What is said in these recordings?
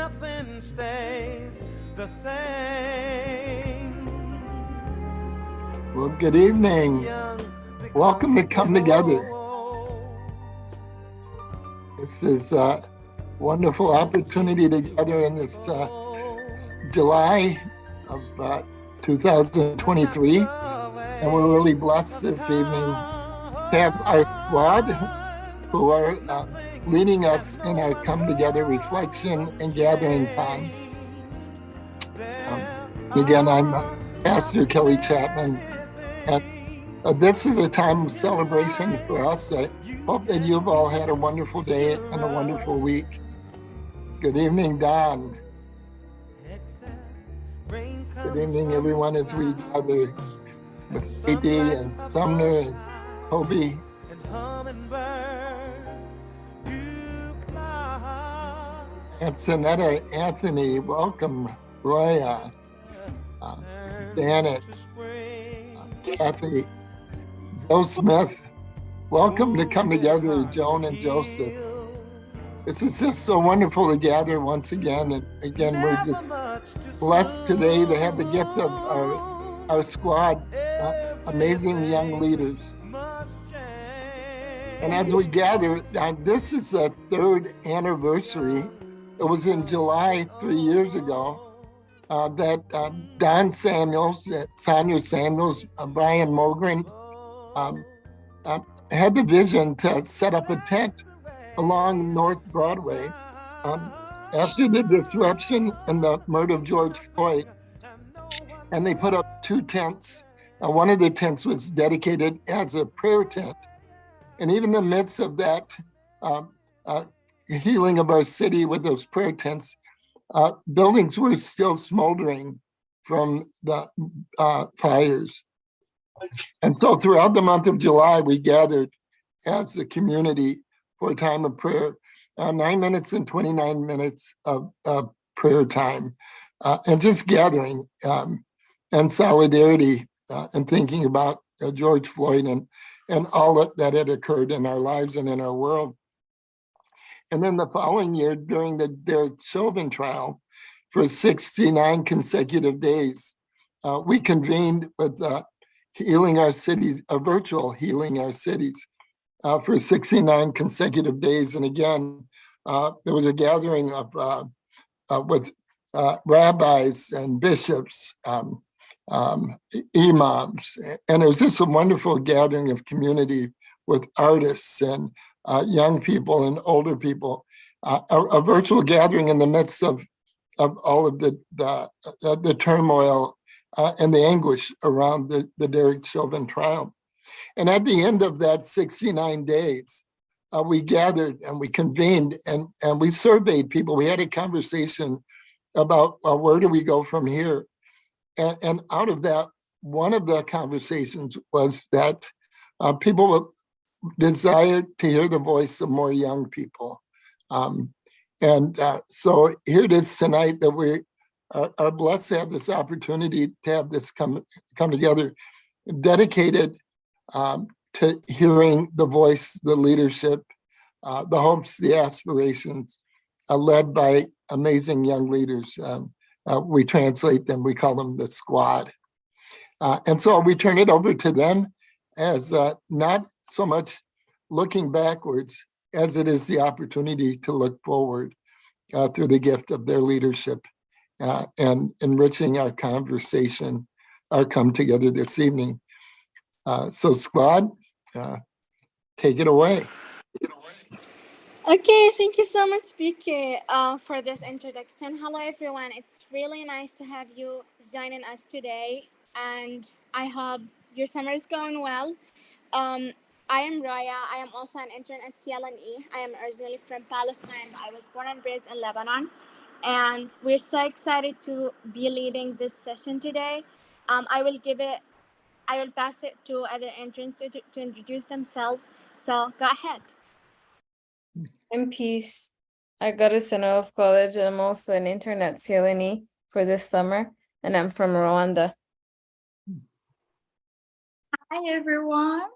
nothing stays the same. Well, good evening. Welcome to Come Together. This is a wonderful opportunity to gather in this July of 2023. And we're really blessed this evening to have our squad who are leading us in our Come Together reflection and gathering time. Again, I'm Pastor Kelly Chapman, and this is a time of celebration for us. I hope that you've all had a wonderful day and a wonderful week. Good evening, Don. Good evening, everyone, as we gather with AD and Sumner and Toby. And Sonetta, Anthony, welcome. Roya, Janet, Kathy, Joe Smith, welcome to Come Together, Joan and Joseph. This is just so wonderful to gather once again. And again, we're just blessed today to have the gift of our squad, amazing young leaders. And as we gather, this is the third anniversary. It was in July 3 years ago that Don Samuels, Sonia Samuels, Brian Mogren had the vision to set up a tent along North Broadway after the disruption and the murder of George Floyd. And they put up 2 tents. One of the tents was dedicated as a prayer tent. And even in the midst of that healing of our city with those prayer tents, buildings were still smoldering from the fires. And so throughout the month of July, we gathered as a community for a time of prayer, 9 minutes and 29 minutes of prayer time, and just gathering and solidarity and thinking about George Floyd and all that had occurred in our lives and in our world. And then the following year, during the Derek Chauvin trial, for 69 consecutive days, we convened with healing our cities, a virtual healing our cities for 69 consecutive days. And again, there was a gathering of with rabbis and bishops, imams, and it was just a wonderful gathering of community with artists and young people and older people, a virtual gathering in the midst of all of the turmoil and the anguish around the Derek Chauvin trial. And at the end of that 69 days, we gathered and we convened and we surveyed people. We had a conversation about where do we go from here? And out of that, one of the conversations was that people desired to hear the voice of more young people. So here it is tonight that we are blessed to have this opportunity to have this come together, dedicated to hearing the voice, the leadership, the hopes, the aspirations, led by amazing young leaders. We translate them, we call them the squad. And so we turn it over to them as not so much looking backwards as it is the opportunity to look forward through the gift of their leadership and enriching our conversation, our come together this evening. So squad, take it away. Okay, thank you so much, Vicky, for this introduction. Hello, everyone. It's really nice to have you joining us today, and I hope your summer is going well. I am Raya. I am also an intern at CLNE. I am originally from Palestine. I was born and raised in Lebanon, and we're so excited to be leading this session today. I will pass it to other interns to introduce themselves. So go ahead. I'm Peace. I go to Synod College and I'm also an intern at CLNE for this summer, and I'm from Rwanda. Hi everyone,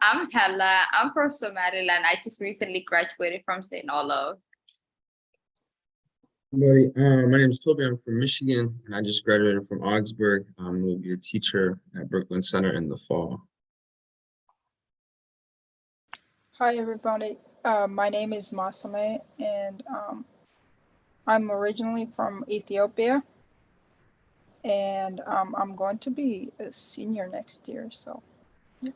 I'm Hella. I'm from Somaliland. I just recently graduated from St. Olaf. Buddy, my name is Toby. I'm from Michigan, and I just graduated from Augsburg. Will be a teacher at Brooklyn Center in the fall. Hi everybody, my name is Masame, and I'm originally from Ethiopia, and I'm going to be a senior next year, so. Yeah.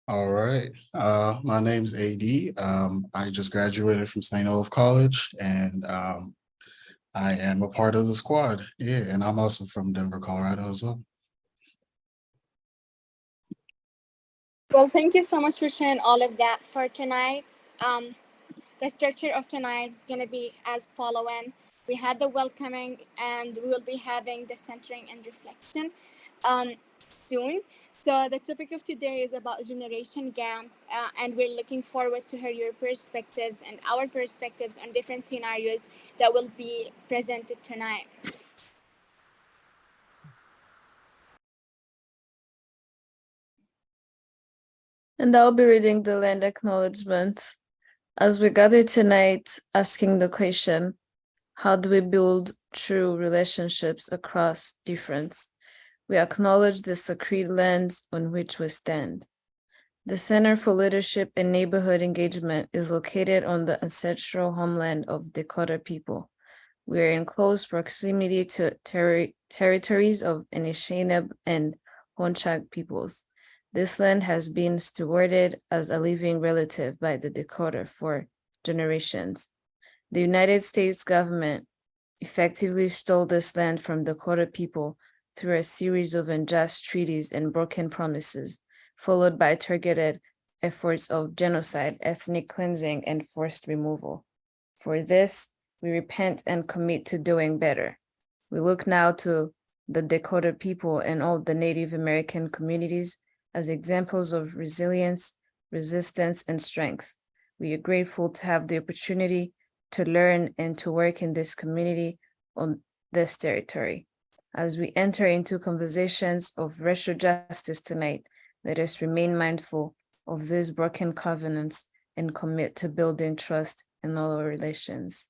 All right, my name's AD. I just graduated from St. Olaf College, and I am a part of the squad. Yeah, and I'm also from Denver, Colorado as well. Well, thank you so much for sharing all of that for tonight. The structure of tonight is going to be as following. We had the welcoming, and we will be having the centering and reflection soon. So the topic of today is about generation gap, and we're looking forward to hear your perspectives and our perspectives on different scenarios that will be presented tonight. And I'll be reading the land acknowledgement. As we gather tonight, asking the question, how do we build true relationships across difference? We acknowledge the sacred lands on which we stand. The Center for Leadership and Neighborhood Engagement is located on the ancestral homeland of Dakota people. We are in close proximity to territories of Anishinaabe and Honchak peoples. This land has been stewarded as a living relative by the Dakota for generations. The United States government effectively stole this land from Dakota people through a series of unjust treaties and broken promises, followed by targeted efforts of genocide, ethnic cleansing, and forced removal. For this, we repent and commit to doing better. We look now to the Dakota people and all the Native American communities as examples of resilience, resistance, and strength. We are grateful to have the opportunity to learn and to work in this community on this territory. As we enter into conversations of racial justice tonight, let us remain mindful of these broken covenants and commit to building trust in all our relations.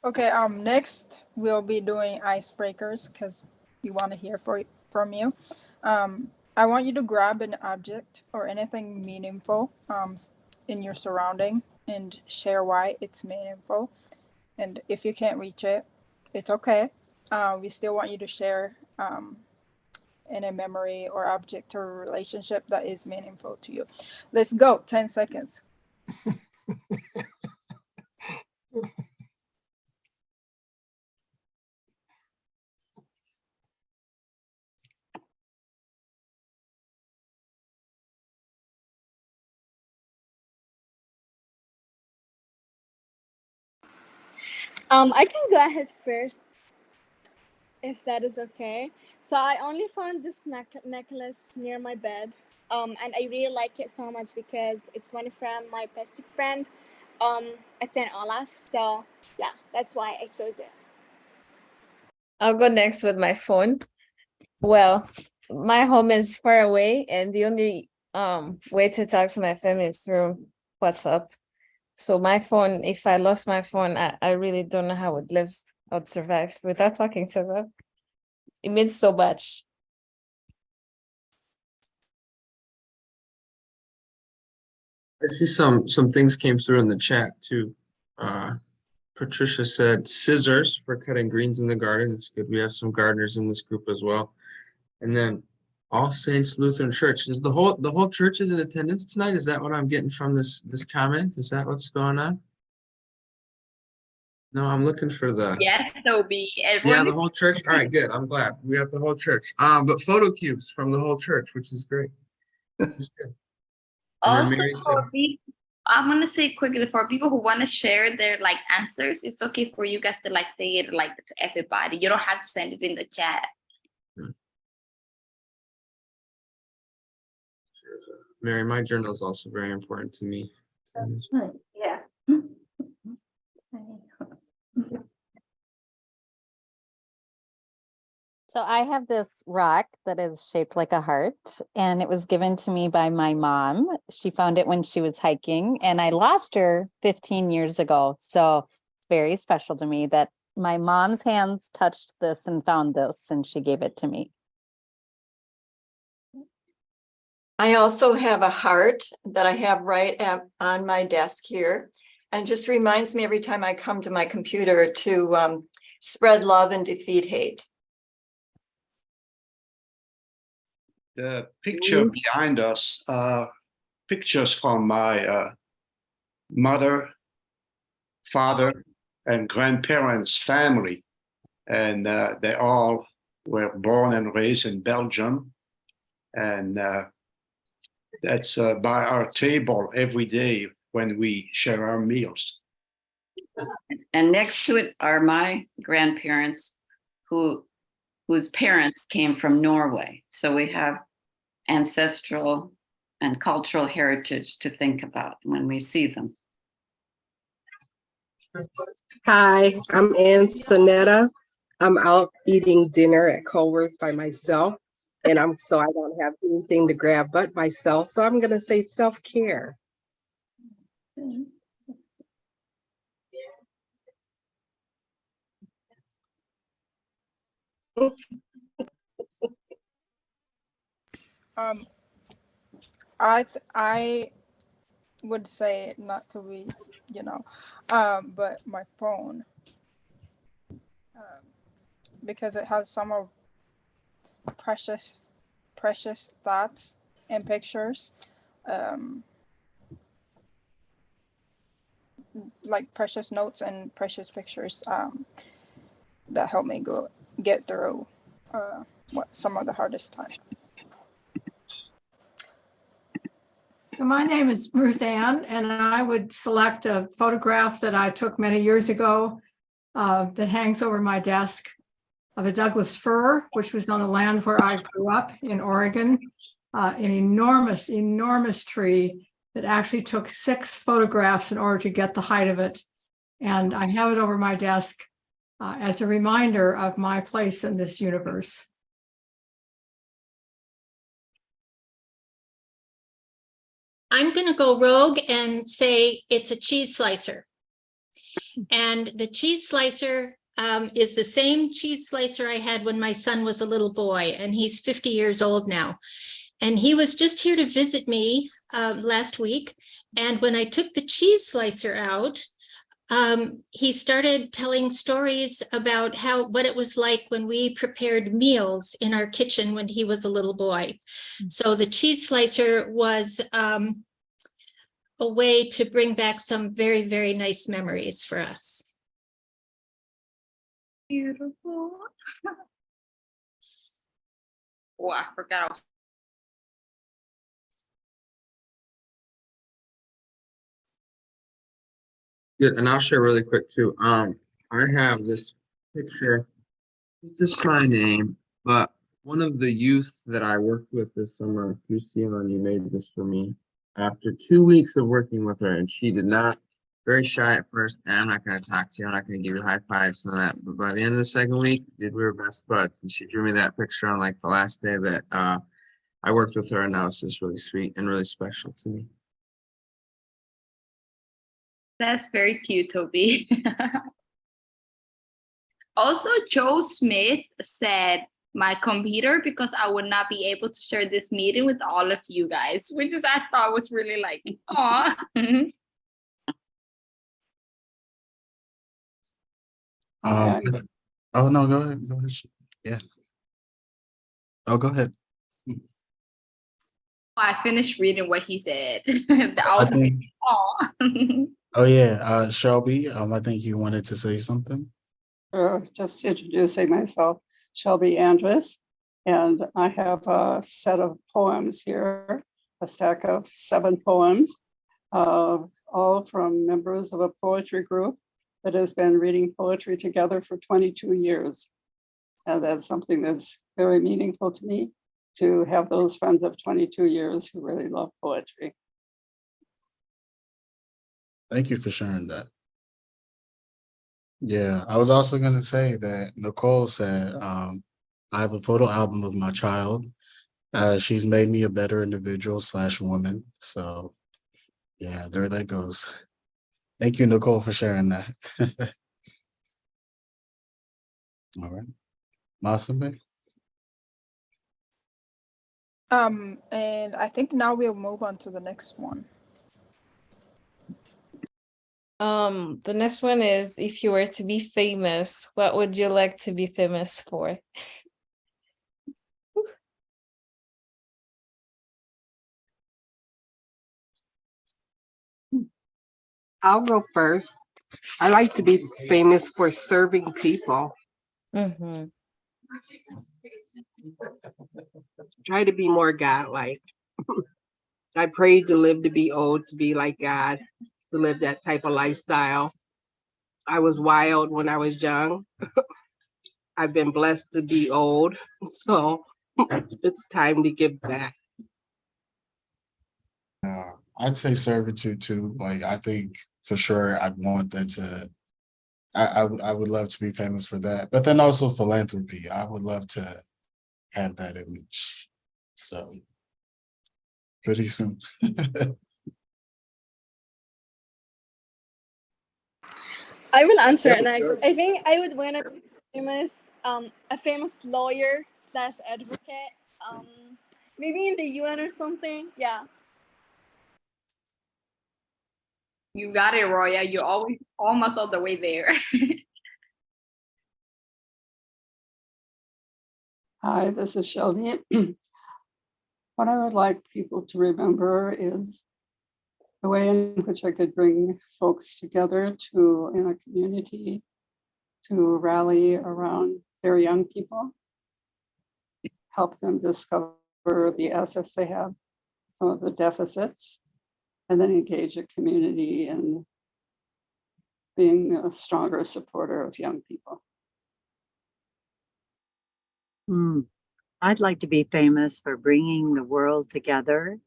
Okay, next we'll be doing icebreakers because we want to hear from you. I want you to grab an object or anything meaningful in your surrounding and share why it's meaningful. And if you can't reach it, it's okay. We still want you to share any memory or object or relationship that is meaningful to you. Let's go, 10 seconds. I can go ahead first, if that is okay. So I only found this necklace near my bed, and I really like it so much because it's one from my best friend at St. Olaf. So yeah, that's why I chose it. I'll go next with my phone. Well, my home is far away, and the only way to talk to my family is through WhatsApp. So my phone, if I lost my phone, I really don't know how I would survive without talking to them. It means so much. I see some things came through in the chat too. Patricia said scissors for cutting greens in the garden. It's good. We have some gardeners in this group as well. And then All Saints Lutheran Church. Is the whole church is in attendance tonight? Is that what I'm getting from this comment? Is that what's going on? No, I'm looking for the Yes, Toby. yeah, Everyone the is whole church. All right, good. I'm glad we have the whole church. But photo cubes from the whole church, which is great. Which is good. And then also Mary for said, people. I'm gonna say quickly for people who want to share their like answers. It's okay for you guys to like say it like to everybody. You don't have to send it in the chat. Mary, my journal is also very important to me. Yeah. So I have this rock that is shaped like a heart, and it was given to me by my mom. She found it when she was hiking, and I lost her 15 years ago. So it's very special to me that my mom's hands touched this and found this, and she gave it to me. I also have a heart that I have on my desk here, and just reminds me every time I come to my computer to spread love and defeat hate. The picture behind us are pictures from my mother, father, and grandparents' family. And they all were born and raised in Belgium. And that's by our table every day when we share our meals. And next to it are my grandparents whose parents came from Norway. So we have ancestral and cultural heritage to think about when we see them. Hi, I'm Ann Sonetta. I'm out eating dinner at Culver's by myself, and so I don't have anything to grab but myself. So I'm gonna say self-care. I would say not to be, but my phone, because it has some of precious thoughts and pictures, like precious notes and precious pictures that help me get through some of the hardest times. My name is Ruth Ann, and I would select a photograph that I took many years ago that hangs over my desk of a Douglas fir, which was on the land where I grew up in Oregon, an enormous, enormous tree that actually took 6 photographs in order to get the height of it. And I have it over my desk as a reminder of my place in this universe. I'm going to go rogue and say it's a cheese slicer. And the cheese slicer is the same cheese slicer I had when my son was a little boy, and he's 50 years old now. And he was just here to visit me last week. And when I took the cheese slicer out, he started telling stories about what it was like when we prepared meals in our kitchen when he was a little boy. So the cheese slicer was a way to bring back some very, very nice memories for us. Beautiful. Oh, I forgot. Yeah, and I'll share really quick too. I have this picture. This is my name, but one of the youth that I worked with this summer through CLNE made this for me after 2 weeks of working with her, and she did not, very shy at first, and I'm not going to talk to you, I'm not going to give you high fives and all that, but by the end of the second week, we were best buds, and she drew me that picture on like the last day that I worked with her, and that was just really sweet and really special to me. That's very cute, Toby. Also, Joe Smith said, my computer, because I would not be able to share this meeting with all of you guys, which is I thought was really like, aw. Oh no, go ahead. Go ahead. Yeah. Oh, go ahead. I finished reading what he said. I was like, aw. Oh yeah, Shelby, I think you wanted to say something. Just introducing myself, Shelby Andrus, and I have a set of poems here, a stack of 7 poems, all from members of a poetry group that has been reading poetry together for 22 years. And that's something that's very meaningful to me, to have those friends of 22 years who really love poetry. Thank you for sharing that. Yeah, I was also going to say that Nicole said I have a photo album of my child. She's made me a better individual / woman. So yeah, there that goes. Thank you, Nicole, for sharing that. All right. Masame? And I think now we'll move on to the next one. The next one is, if you were to be famous, what would you like to be famous for? I'll go first. I like to be famous for serving people. Mm-hmm. Try to be more God-like. I prayed to live to be old, to be like God, to live that type of lifestyle. I was wild when I was young. I've been blessed to be old, so it's time to give back. I'd say servitude too. Like, I think for sure I'd want that to, I would love to be famous for that. But then also philanthropy. I would love to have that image. So pretty soon. I will answer next. I think I would want to be famous, a famous lawyer / advocate, maybe in the UN or something. Yeah. You got it, Roya. You're always almost all the way there. Hi, this is Shelby. What I would like people to remember is the way in which I could bring folks together in a community to rally around their young people, help them discover the assets they have, some of the deficits, and then engage a community in being a stronger supporter of young people. I'd like to be famous for bringing the world together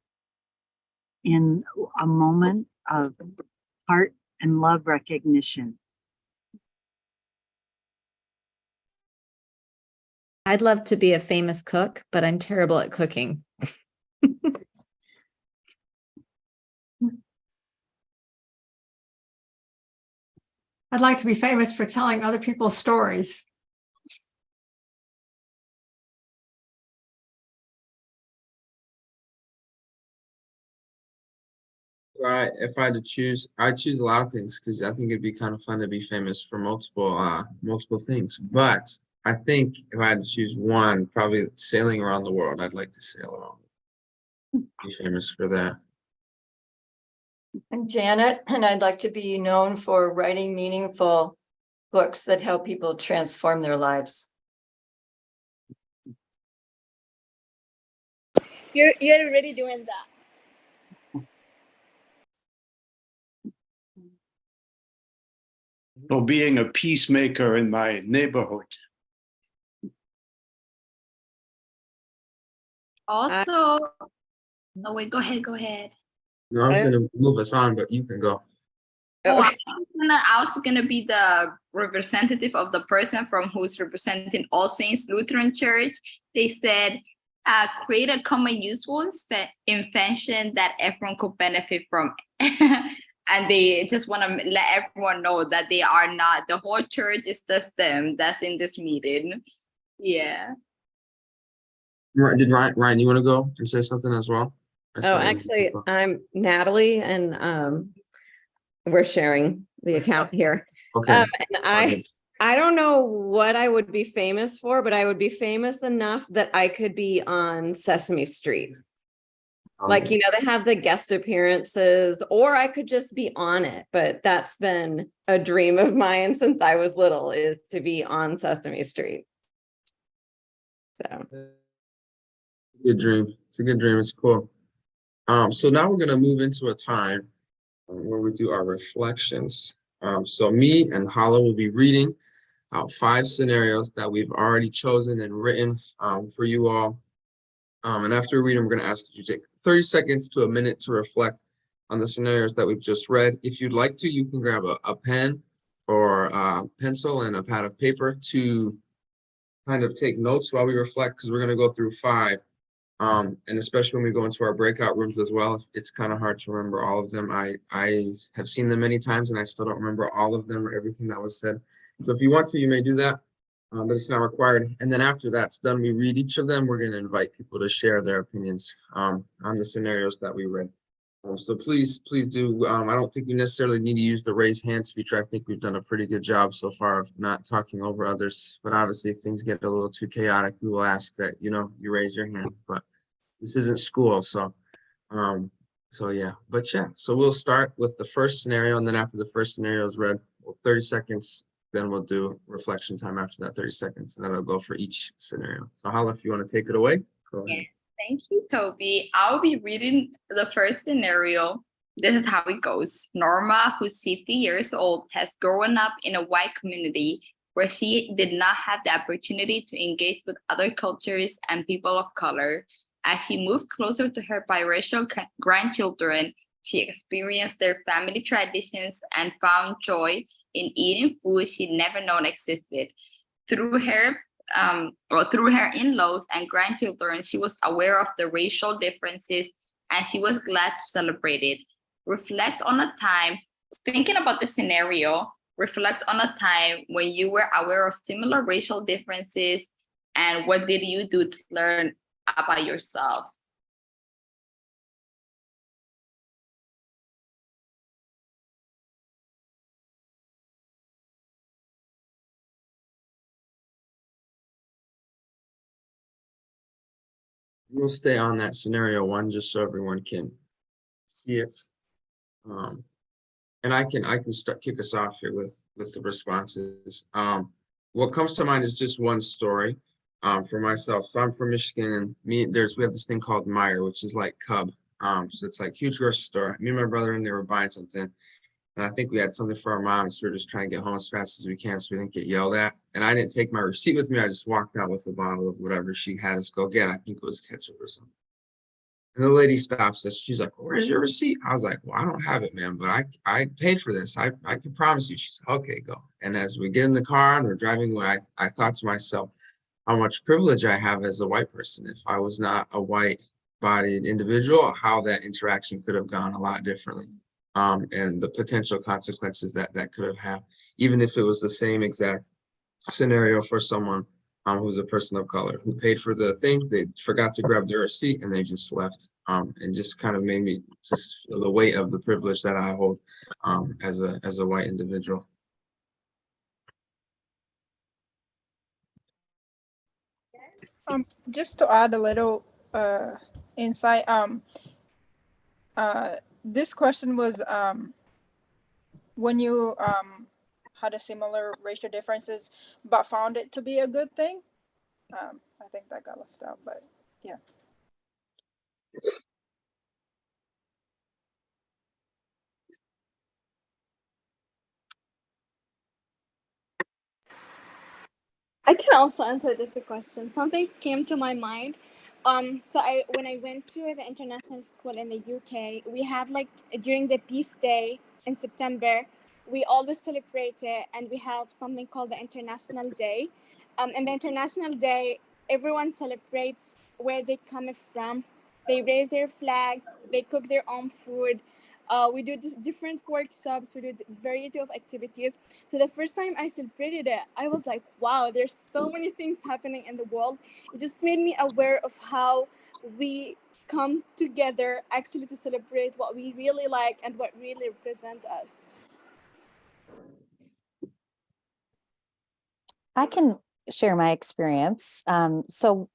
in a moment of heart and love recognition. I'd love to be a famous cook, but I'm terrible at cooking. I'd like to be famous for telling other people's stories. Right. If I had to choose, I'd choose a lot of things because I think it'd be kind of fun to be famous for multiple things. But I think if I had to choose one, probably sailing around the world. I'd like to sail around. Be famous for that. I'm Janet, and I'd like to be known for writing meaningful books that help people transform their lives. You're already doing that. For being a peacemaker in my neighborhood. Also, oh wait, go ahead. No, I was gonna move us on, but you can go. Oh, I was gonna be the representative of the person from who's representing All Saints Lutheran Church. They said, create a common useful invention that everyone could benefit from. And they just want to let everyone know that they are not, the whole church is just them that's in this meeting. Yeah. Did Ryan, you want to go and say something as well? Oh, actually, I'm Natalie, and we're sharing the account here. Okay. And I don't know what I would be famous for, but I would be famous enough that I could be on Sesame Street. Like, you know, they have the guest appearances, or I could just be on it. But that's been a dream of mine since I was little, is to be on Sesame Street. So. Good dream. It's a good dream. It's cool. So now we're gonna move into a time where we do our reflections. So me and Hala will be reading out 5 scenarios that we've already chosen and written for you all. And after reading, we're gonna ask you to take 30 seconds to a minute to reflect on the scenarios that we've just read. If you'd like to, you can grab a pen or a pencil and a pad of paper to kind of take notes while we reflect, because we're going to go through 5. And especially when we go into our breakout rooms as well, it's kind of hard to remember all of them. I have seen them many times and I still don't remember all of them or everything that was said. So if you want to, you may do that, but it's not required. And then after that's done, we read each of them. We're going to invite people to share their opinions on the scenarios that we read. So please do. I don't think you necessarily need to use the raise hands feature. I think we've done a pretty good job so far of not talking over others. But obviously, if things get a little too chaotic, we will ask that you raise your hand. But this isn't school, so yeah. But yeah, so we'll start with the first scenario, and then after the first scenario is read, 30 seconds. Then we'll do reflection time after that 30 seconds, and then I'll go for each scenario. So Hala, if you want to take it away, go ahead. Yeah. Thank you, Toby. I'll be reading the first scenario. This is how it goes. Norma, who's 50 years old, has grown up in a white community where she did not have the opportunity to engage with other cultures and people of color. As she moved closer to her biracial grandchildren, she experienced their family traditions and found joy in eating food she'd never known existed. Through her in-laws and grandchildren, she was aware of the racial differences and she was glad to celebrate it. Thinking about the scenario, reflect on a time when you were aware of similar racial differences and what did you do to learn about yourself. We'll stay on that scenario 1 just so everyone can see it. And I can kick us off here with the responses. What comes to mind is just one story for myself. So I'm from Michigan, and we have this thing called Meijer, which is like Cub. So it's like huge grocery store. Me and my brother and they were buying something. And I think we had something for our mom, so we were just trying to get home as fast as we can so we didn't get yelled at. And I didn't take my receipt with me. I just walked out with a bottle of whatever she had us go get. I think it was ketchup or something. And the lady stops us. She's like, "Where's your receipt?" I was like, "Well, I don't have it, ma'am, but I paid for this. I can promise you." She's like, "Okay, go." And as we get in the car and we're driving away, I thought to myself how much privilege I have as a white person. If I was not a white-bodied individual, how that interaction could have gone a lot differently. And the potential consequences that could have had, even if it was the same exact scenario for someone who's a person of color who paid for the thing, they forgot to grab their receipt and they just left, and just kind of made me just feel the weight of the privilege that I hold as a white individual. Just to add a little insight, this question was when you had a similar racial differences but found it to be a good thing. I think that got left out, but yeah. I can also answer this question. Something came to my mind. When I went to the international school in the UK, we have like during the Peace Day in September, we always celebrate it, and we have something called the International Day. And the International Day, everyone celebrates where they come from. They raise their flags. They cook their own food. We do different workshops. We do variety of activities. So the first time I celebrated it, I was like, wow, there's so many things happening in the world. It just made me aware of how we come together actually to celebrate what we really like and what really represent us. I can share my experience. So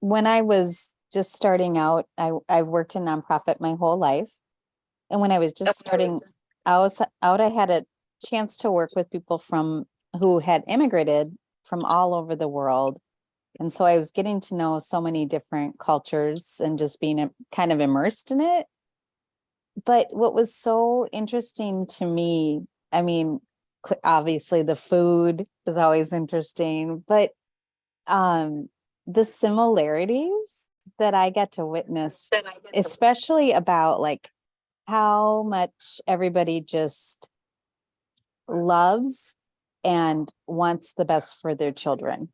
when I was just starting out, I've worked in nonprofit my whole life. And when I was just starting out, I had a chance to work with people who had immigrated from all over the world. And so I was getting to know so many different cultures and just being kind of immersed in it. But what was so interesting to me, I mean, obviously the food is always interesting, but the similarities that I get to witness, especially about like how much everybody just loves and wants the best for their children.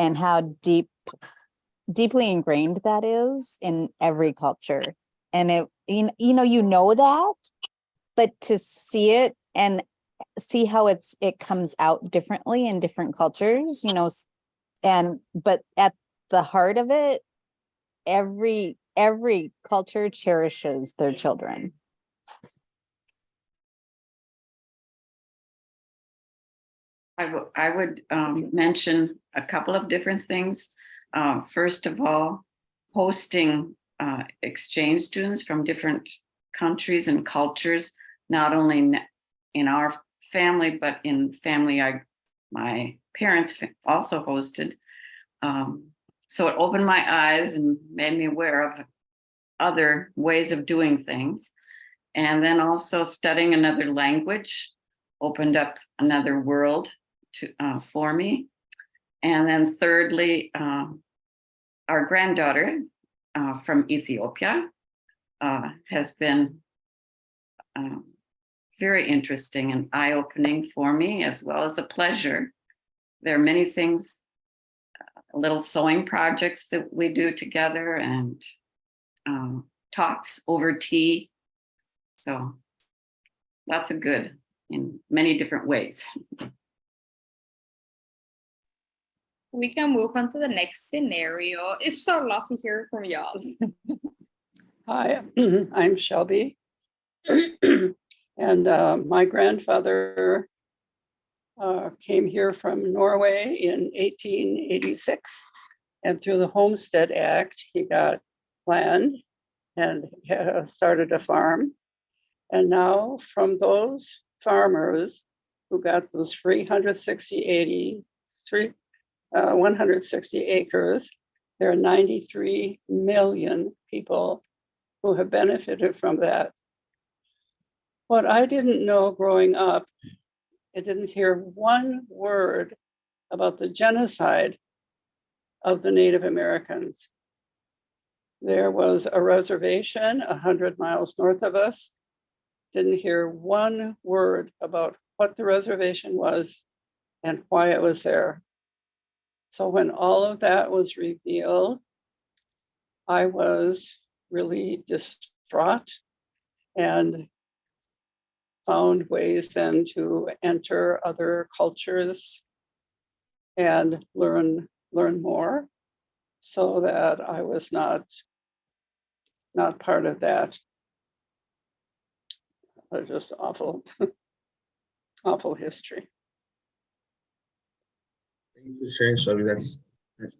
and how deeply ingrained that is in every culture. And it, you know that, but to see it and see how it comes out differently in different cultures, but at the heart of it, every culture cherishes their children. I would mention a couple of different things. First of all, hosting exchange students from different countries and cultures, not only in our family, but in family my parents also hosted. So it opened my eyes and made me aware of other ways of doing things. And then also studying another language opened up another world for me. And then thirdly, our granddaughter from Ethiopia has been very interesting and eye-opening for me, as well as a pleasure. There are many things, little sewing projects that we do together, and talks over tea. So lots of good in many different ways. We can move on to the next scenario. It's so lovely to hear from y'all. Hi, I'm Shelby. And my grandfather came here from Norway in 1886. And through the Homestead Act, he got land and started a farm. And now from those farmers who got those 160 acres, there are 93 million people who have benefited from that. What I didn't know growing up, I didn't hear one word about the genocide of the Native Americans. There was a reservation 100 miles north of us. Didn't hear one word about what the reservation was and why it was there. So when all of that was revealed, I was really distraught and found ways then to enter other cultures and learn more, so that I was not part of that. Just awful, awful history. Thank you for sharing, Shelby. That's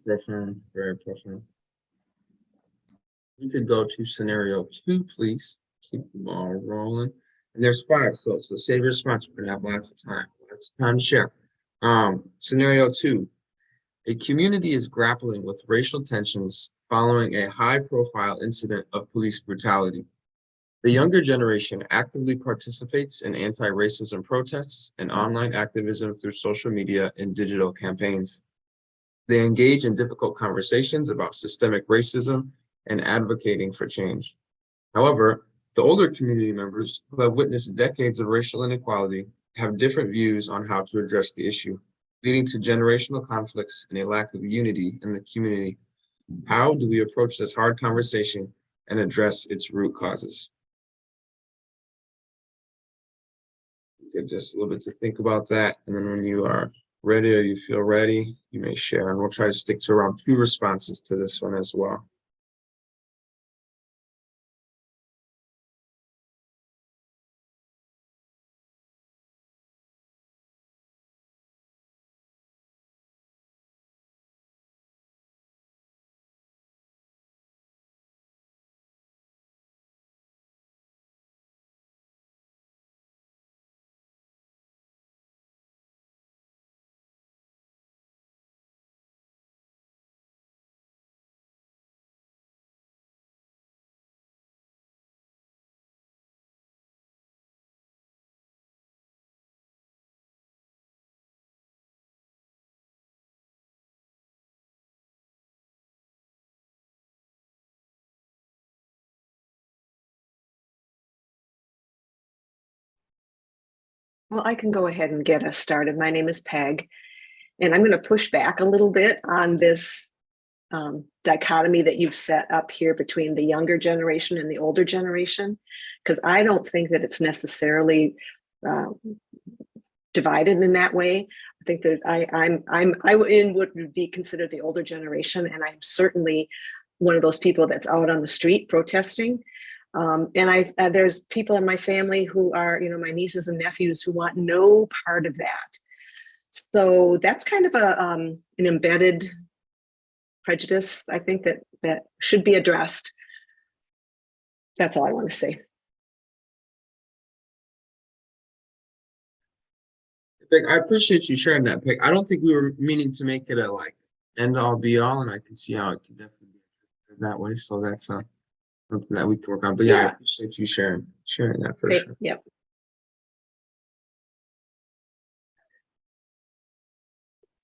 profound, very profound. We could go to scenario 2, please. Keep the ball rolling. And there's 5, so save your response. We're gonna have lots of time. Lots of time to share. Scenario 2. A community is grappling with racial tensions following a high-profile incident of police brutality. The younger generation actively participates in anti-racism protests and online activism through social media and digital campaigns. They engage in difficult conversations about systemic racism and advocating for change. However, the older community members who have witnessed decades of racial inequality have different views on how to address the issue, leading to generational conflicts and a lack of unity in the community. How do we approach this hard conversation and address its root causes? Give just a little bit to think about that, and then when you are ready or you feel ready, you may share, and we'll try to stick to around 2 responses to this one as well. Well, I can go ahead and get us started. My name is Peg, And I'm going to push back a little bit on this dichotomy that you've set up here between the younger generation and the older generation, because I don't think that it's necessarily divided in that way. I think that I would be considered the older generation, and I'm certainly one of those people that's out on the street protesting. And there's people in my family who are, my nieces and nephews who want no part of that. So that's kind of an embedded prejudice, I think, that should be addressed. That's all I want to say. Vic, I appreciate you sharing that pick. I don't think we were meaning to make it a like end all be all, and I can see how it can definitely be that way. So that's something that we can work on. But yeah, I appreciate you sharing that for sure. Yep.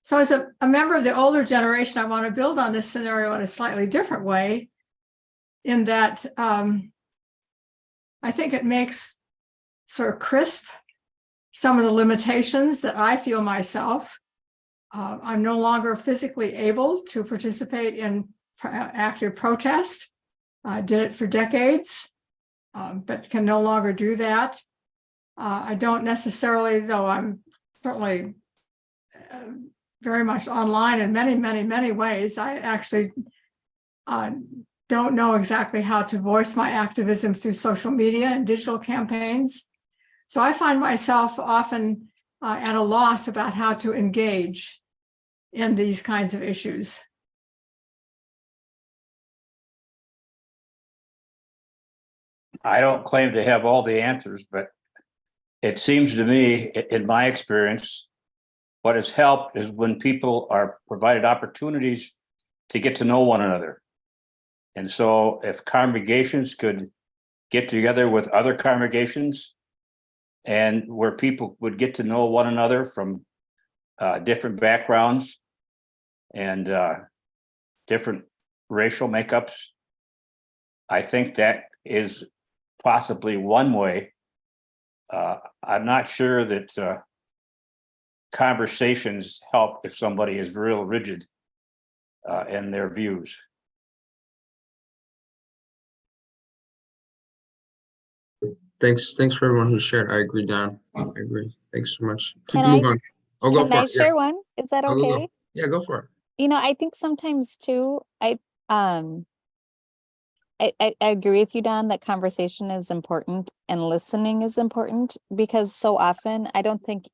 So as a member of the older generation, I want to build on this scenario in a slightly different way, in that I think it makes sort of crisp some of the limitations that I feel myself. I'm no longer physically able to participate in active protest. I did it for decades, but can no longer do that. I don't necessarily, though I'm certainly very much online in many, many, many ways. I actually don't know exactly how to voice my activism through social media and digital campaigns. So I find myself often at a loss about how to engage in these kinds of issues. I don't claim to have all the answers, but it seems to me, in my experience, what has helped is when people are provided opportunities to get to know one another. And so if congregations could get together with other congregations, and where people would get to know one another from different backgrounds and different racial makeups, I think that is possibly one way. I'm not sure that conversations help if somebody is real rigid in their views. Thanks for everyone who shared. I agree, Don. I agree. Thanks so much. Can Move on. Oh, go Can for I it. share Yeah. one? Is that Go, go, okay? go. Yeah, go for it. I think sometimes too, I agree with you, Don, that conversation is important and listening is important, because so often I don't think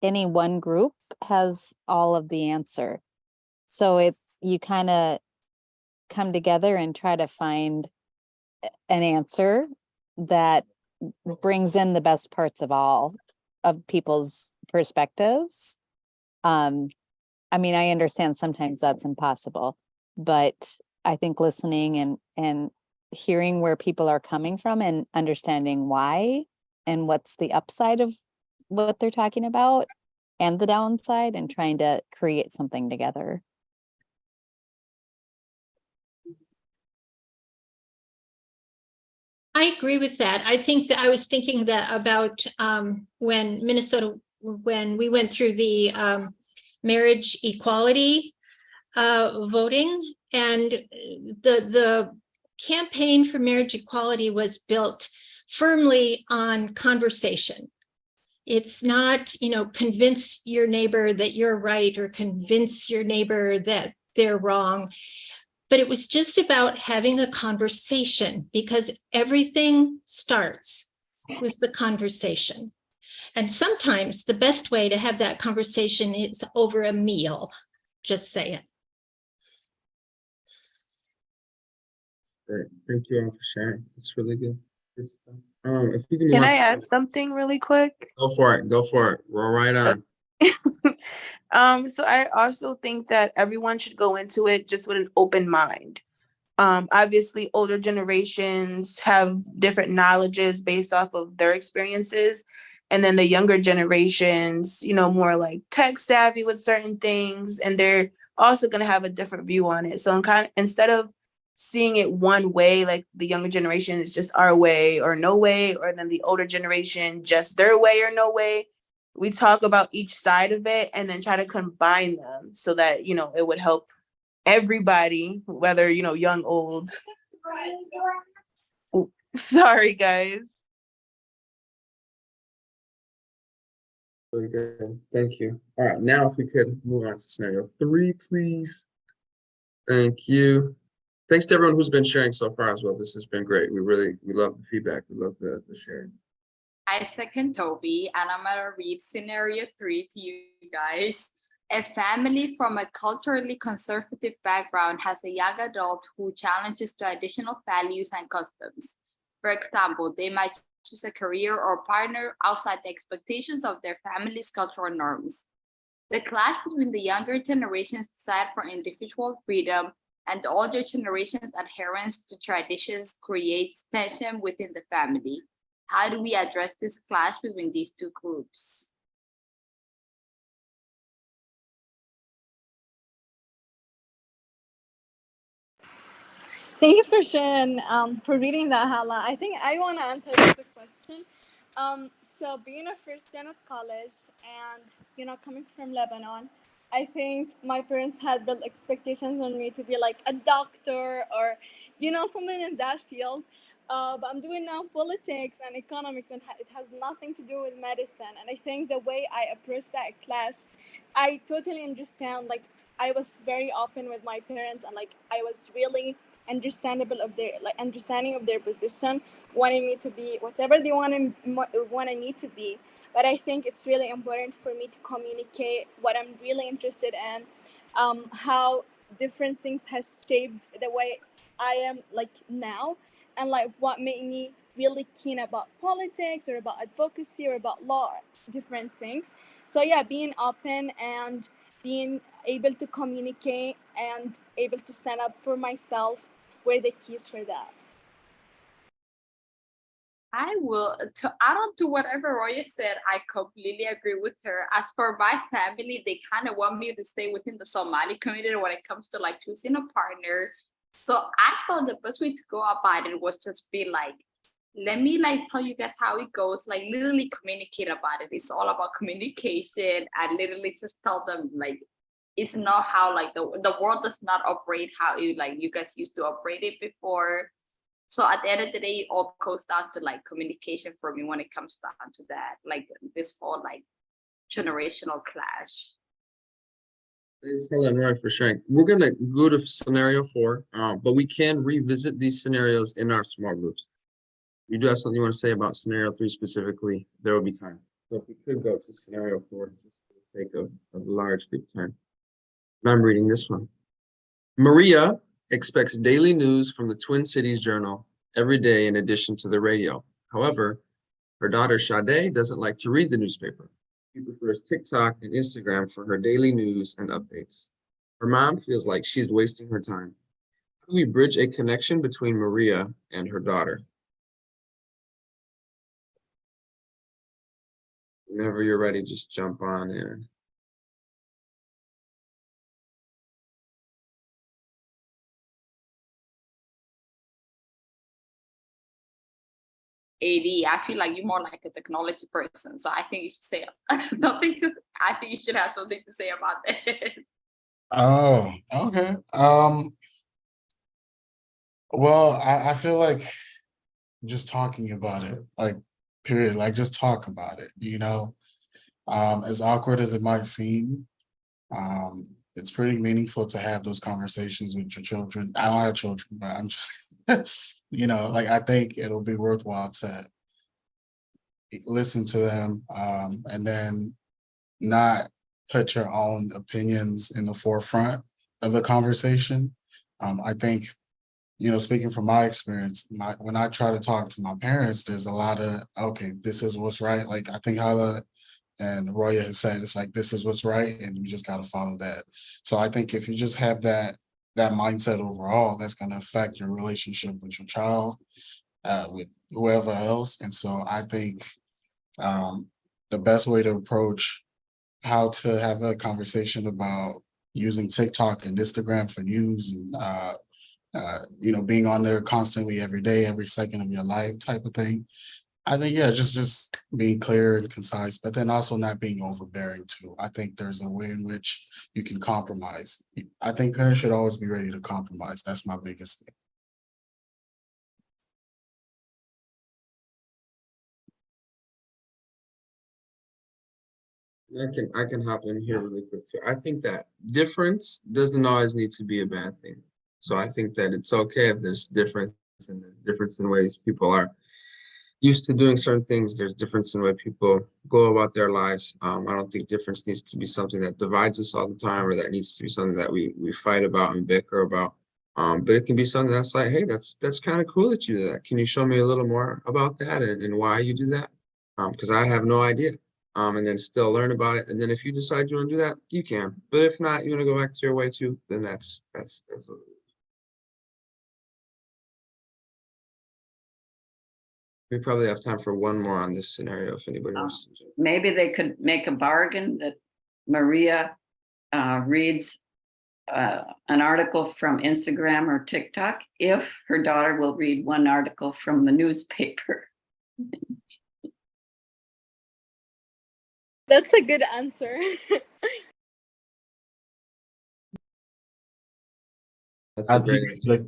any one group has all of the answer. So you kind of come together and try to find an answer that brings in the best parts of all of people's perspectives. I mean, I understand sometimes that's impossible, but I think listening and hearing where people are coming from and understanding why and what's the upside of what they're talking about and the downside, and trying to create something together. I agree with that. I think that I was thinking that about when we went through the marriage equality voting, and the campaign for marriage equality was built firmly on conversation. It's not, convince your neighbor that you're right or convince your neighbor that they're wrong. But it was just about having a conversation, because everything starts with the conversation. And sometimes the best way to have that conversation is over a meal. Just say it. Great. Thank you all for sharing. It's really good. Good stuff. If you can, Can I add something really quick? Go for it. Go for it. Roll right on. So I also think that everyone should go into it just with an open mind. Obviously, older generations have different knowledges based off of their experiences. And then the younger generations, more like tech savvy with certain things. And they're also going to have a different view on it. So instead of seeing it one way, like the younger generation is just our way or no way, or then the older generation just their way or no way, we talk about each side of it and then try to combine them so that, you know, it would help everybody, whether, you know, young, old. Sorry, guys. Very good. Thank you. All right, now if we could move on to scenario 3, please. Thank you. Thanks to everyone who's been sharing so far as well. This has been great. We love the feedback. We love the sharing. I second Toby, and I'm gonna read scenario 3 to you guys. A family from a culturally conservative background has a young adult who challenges traditional values and customs. For example, they might choose a career or partner outside the expectations of their family's cultural norms. The clash between the younger generation's desire for individual freedom and the older generation's adherence to traditions creates tension within the family. How do we address this clash between these two groups? Thank you for sharing, for reading that, Hala. I think I want to answer this question. So being a first gen at college and, you know, coming from Lebanon, I think my parents had built expectations on me to be like a doctor or, you know, something in that field. But I'm doing now politics and economics, and it has nothing to do with medicine. And I think the way I approached that class, I totally understand. Like, I was very open with my parents, and like I was really understanding of their position, wanting me to be whatever they wanted me to be. But I think it's really important for me to communicate what I'm really interested in, how different things has shaped the way I am like now, and like what made me really keen about politics or about advocacy or about law, different things. So yeah, being open and being able to communicate and able to stand up for myself were the keys for that. I will, to add on to whatever Roya said, I completely agree with her. As for my family, they kind of want me to stay within the Somali community when it comes to like choosing a partner. So I thought the best way to go about it was just be like, let me like tell you guys how it goes, like literally communicate about it. It's all about communication, and literally just tell them like, it's not how like the world does not operate how you guys used to operate it before. So at the end of the day, it all goes down to like communication for me when it comes down to that, like this whole like generational clash. Thanks, Helen, Roy, for sharing. We're gonna go to scenario 4, but we can revisit these scenarios in our small groups. If you do have something you want to say about scenario 3 specifically, there will be time. So if we could go to scenario 4, just for the sake of large group time. And I'm reading this one. Maria expects daily news from the Twin Cities Journal every day in addition to the radio. However, her daughter Sade doesn't like to read the newspaper. She prefers TikTok and Instagram for her daily news and updates. Her mom feels like she's wasting her time. How do we bridge a connection between Maria and her daughter? Whenever you're ready, just jump on in. AD, I feel like you're more like a technology person, so I think you should say nothing to. I think you should have something to say about it. Oh, okay. Well, I feel like just talking about it, like, period, like just talk about it, you know? As awkward as it might seem, it's pretty meaningful to have those conversations with your children. I don't have children, but I'm just, you know, like I think it'll be worthwhile to listen to them, and then not put your own opinions in the forefront of the conversation. I think, you know, speaking from my experience, when I try to talk to my parents, there's a lot of, okay, this is what's right. Like I think Hala and Roya has said, it's like, this is what's right, and you just got to follow that. So I think if you just have that mindset overall, that's going to affect your relationship with your child, with whoever else. And so I think the best way to approach how to have a conversation about using TikTok and Instagram for news and you know, being on there constantly every day, every second of your life type of thing, I think, yeah, just being clear and concise, but then also not being overbearing too. I think there's a way in which you can compromise. I think parents should always be ready to compromise. That's my biggest thing. I can hop in here really quick too. I think that difference doesn't always need to be a bad thing. So I think that it's okay if there's difference and there's difference in ways people are used to doing certain things. There's difference in way people go about their lives. I don't think difference needs to be something that divides us all the time, or that needs to be something that we fight about and bicker about. But it can be something that's like, hey, that's kind of cool that you do that. Can you show me a little more about that and why you do that? Because I have no idea. And then still learn about it. And then if you decide you want to do that, you can. But if not, you want to go back to your way too, then that's what it is. We probably have time for one more on this scenario if anybody wants to. Maybe they could make a bargain that Maria reads an article from Instagram or TikTok if her daughter will read one article from the newspaper. That's a good answer. That's I a great think, answer. like,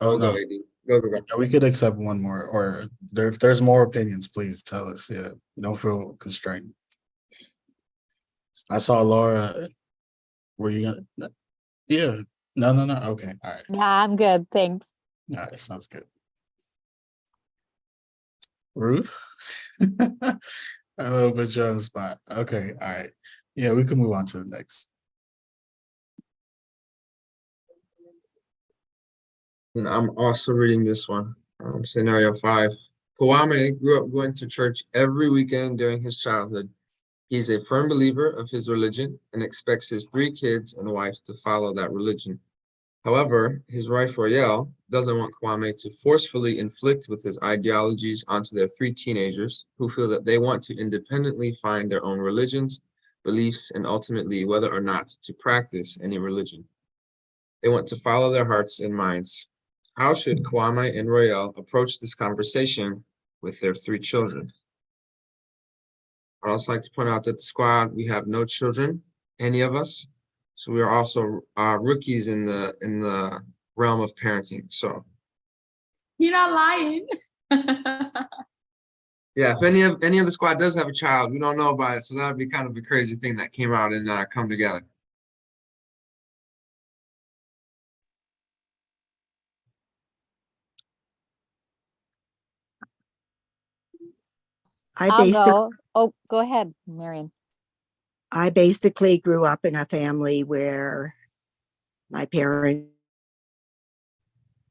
oh Go, no, AD. Go. yeah, we could accept one more, or if there's more opinions, please tell us. Yeah, don't feel constrained. I saw Laura. Were you gonna? Yeah. No. Okay. All right. Yeah, I'm good. Thanks. All right. Sounds good. Ruth. I'll put you on the spot. Okay. All right. Yeah, we can move on to the next. And I'm also reading this one. Scenario 5. Kwame grew up going to church every weekend during his childhood. He's a firm believer of his religion and expects his 3 kids and wife to follow that religion. However, his wife Royale doesn't want Kwame to forcefully inflict with his ideologies onto their 3 teenagers who feel that they want to independently find their own religions, beliefs, and ultimately whether or not to practice any religion. They want to follow their hearts and minds. How should Kwame and Royale approach this conversation with their 3 children? I'd also like to point out that the squad, we have no children, any of us. So we are also rookies in the realm of parenting. So You're not lying. yeah, if any of the squad does have a child, we don't know about it. So that would be kind of a crazy thing that came out and come together. I'll go. Oh, go ahead, Marion. I basically grew up in a family where my parents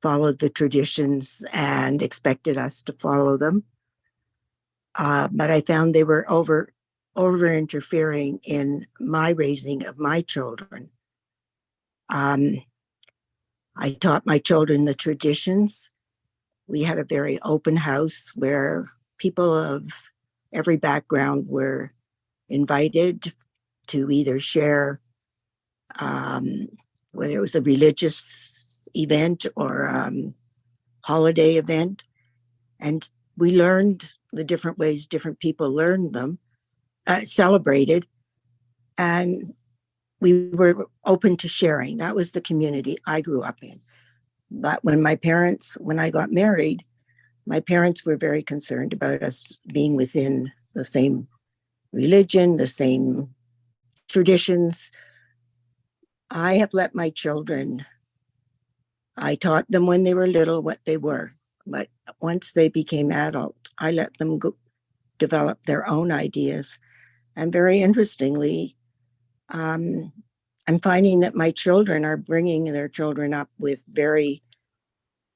followed the traditions and expected us to follow them. But I found they were over interfering in my raising of my children. I taught my children the traditions. We had a very open house where people of every background were invited to either share, whether it was a religious event or holiday event. And we learned the different ways different people learned them, celebrated, and we were open to sharing. That was the community I grew up in. But when I got married, my parents were very concerned about us being within the same religion, the same traditions. I have let my children, I taught them when they were little what they were, but once they became adults, I let them develop their own ideas. And very interestingly, I'm finding that my children are bringing their children up with very,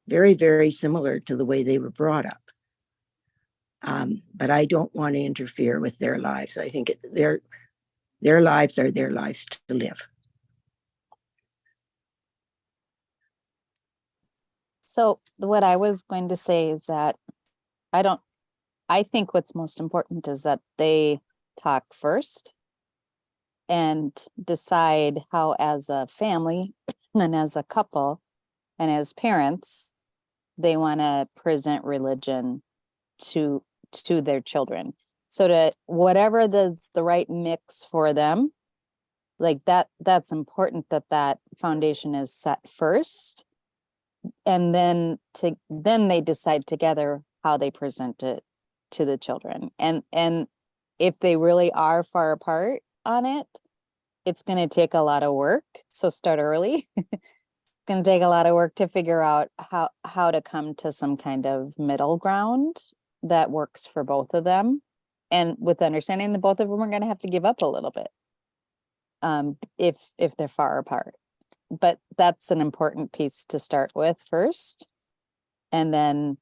very, very similar to the way they were brought up. But I don't want to interfere with their lives. I think their lives are their lives to live. So what I was going to say is that I think what's most important is that they talk first and decide how, as a family and as a couple and as parents, they want to present religion to to their children. So to whatever the right mix for them, like that's important that that foundation is set first. And then they decide together how they present it to the children. And if they really are far apart on it, it's going to take a lot of work. So start early. It's going to take a lot of work to figure out how to come to some kind of middle ground that works for both of them. And with understanding that both of them are going to have to give up a little bit if they're far apart. But that's an important piece to start with first, and then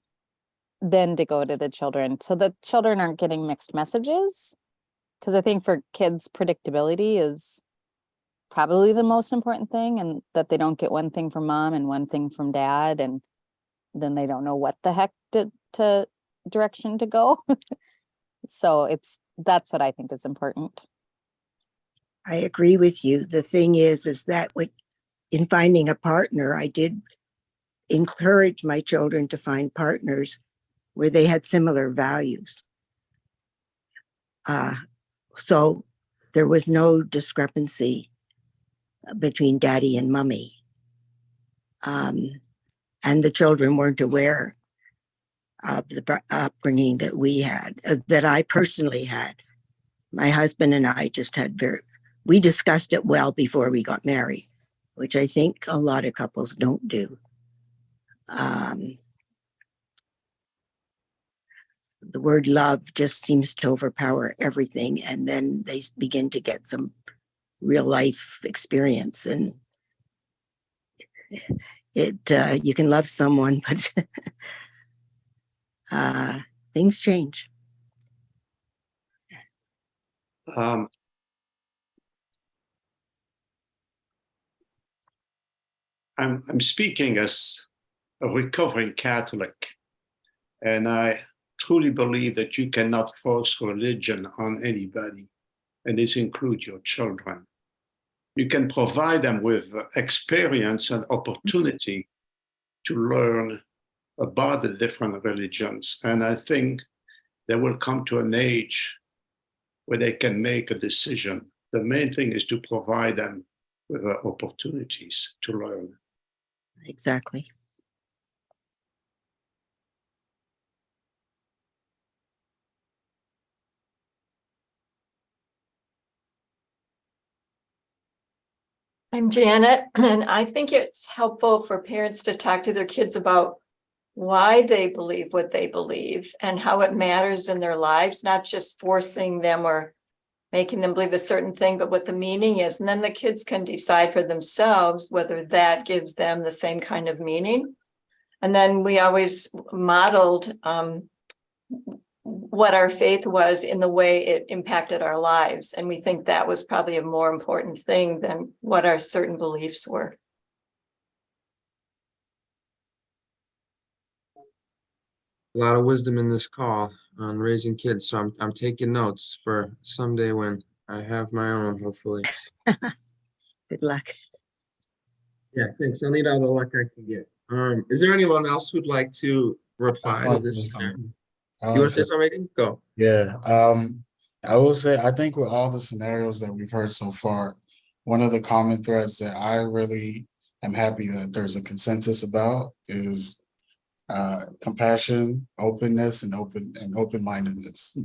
to go to the children, so the children aren't getting mixed messages. Because I think for kids, predictability is probably the most important thing, and that they don't get one thing from mom and one thing from dad, and then they don't know what the heck to direction to go. So that's what I think is important. I agree with you. The thing is that in finding a partner, I did encourage my children to find partners where they had similar values. So there was no discrepancy between daddy and mommy. And the children weren't aware of the upbringing that we had, that I personally had. My husband and I just had we discussed it well before we got married, which I think a lot of couples don't do. The word love just seems to overpower everything, and then they begin to get some real life experience, and you can love someone, but things change. I'm speaking as a recovering Catholic, and I truly believe that you cannot force religion on anybody, and this includes your children. You can provide them with experience and opportunity to learn about the different religions. And I think they will come to an age where they can make a decision. The main thing is to provide them with opportunities to learn. Exactly. I'm Janet, and I think it's helpful for parents to talk to their kids about why they believe what they believe and how it matters in their lives, not just forcing them or making them believe a certain thing, but what the meaning is. And then the kids can decide for themselves whether that gives them the same kind of meaning. And then we always modeled what our faith was in the way it impacted our lives. And we think that was probably a more important thing than what our certain beliefs were. A lot of wisdom in this call on raising kids. So I'm taking notes for someday when I have my own, hopefully. Good luck. Yeah, thanks. I'll need all the luck I can get. Is there anyone else who'd like to reply to this? You want to say something? Go. Yeah. I will say, I think with all the scenarios that we've heard so far, one of the common threads that I really am happy that there's a consensus about is compassion, openness, and open-mindedness.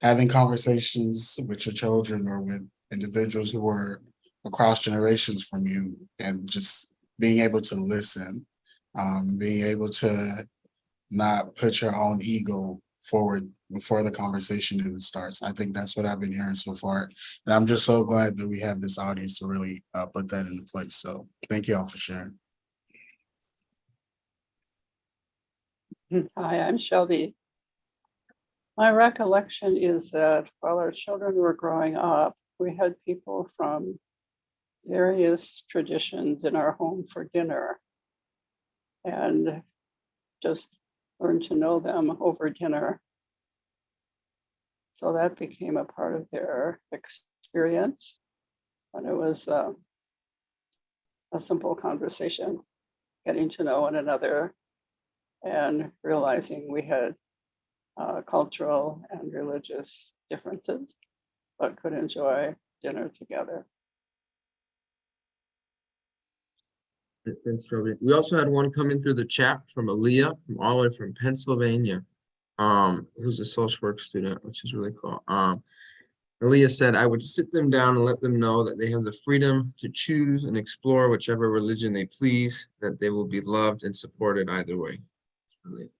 Having conversations with your children or with individuals who are across generations from you, and just being able to listen, being able to not put your own ego forward before the conversation even starts. I think that's what I've been hearing so far. And I'm just so glad that we have this audience to really put that into place. So thank you all for sharing. Hi, I'm Shelby. My recollection is that while our children were growing up, we had people from various traditions in our home for dinner, and just learned to know them over dinner. So that became a part of their experience. And it was a simple conversation, getting to know one another and realizing we had cultural and religious differences, but could enjoy dinner together. Thanks, Roby. We also had one coming through the chat from Aaliyah, from all the way from Pennsylvania, who's a social work student, which is really cool. Aaliyah said, I would sit them down and let them know that they have the freedom to choose and explore whichever religion they please, that they will be loved and supported either way. It's really,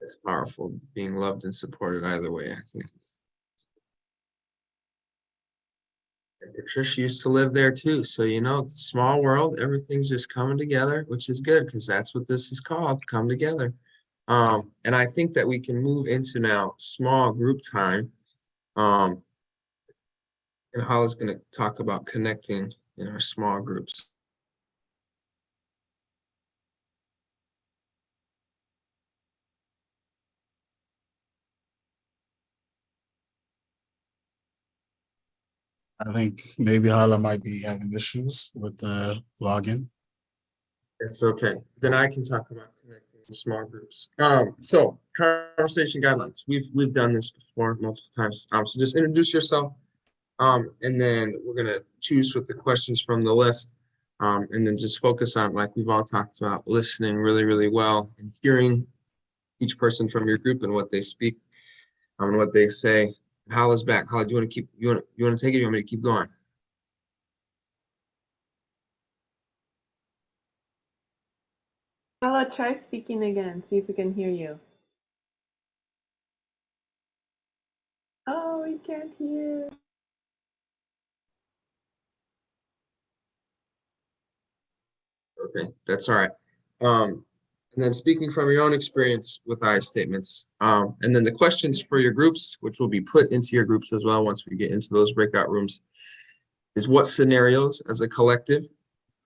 it's powerful, being loved and supported either way, I think. And Patricia used to live there too, so you know, it's a small world, everything's just coming together, which is good, because that's what this is called, come together. And I think that we can move into now small group time. And Hala's going to talk about connecting in our small groups. I think maybe Hala might be having issues with the login. It's okay. Then I can talk about connecting in small groups. So conversation guidelines. We've done this before multiple times. So just introduce yourself. And then we're gonna choose with the questions from the list. And then just focus on, like we've all talked about, listening really, really well and hearing each person from your group and what they speak, and what they say. Hala's back. Hala, do you want to keep? You want to take it? Or you want me to keep going? Hala, try speaking again. See if we can hear you. Oh, we can't hear. Okay, that's all right. And then speaking from your own experience with I statements, and then the questions for your groups, which will be put into your groups as well once we get into those breakout rooms, is what scenarios as a collective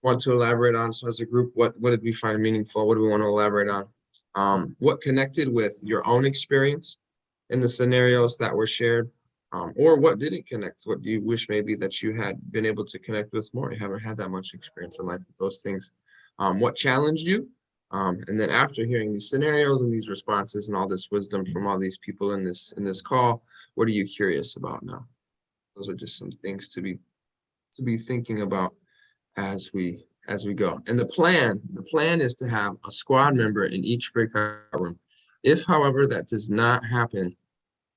want to elaborate on? So as a group, what did we find meaningful? What do we want to elaborate on? What connected with your own experience in the scenarios that were shared? Or what didn't connect? What do you wish maybe that you had been able to connect with more? You haven't had that much experience in life with those things. What challenged you? And then after hearing these scenarios and these responses and all this wisdom from all these people in this call, what are you curious about now? Those are just some things to be thinking about as we go. And the plan is to have a squad member in each breakout room. If, however, that does not happen,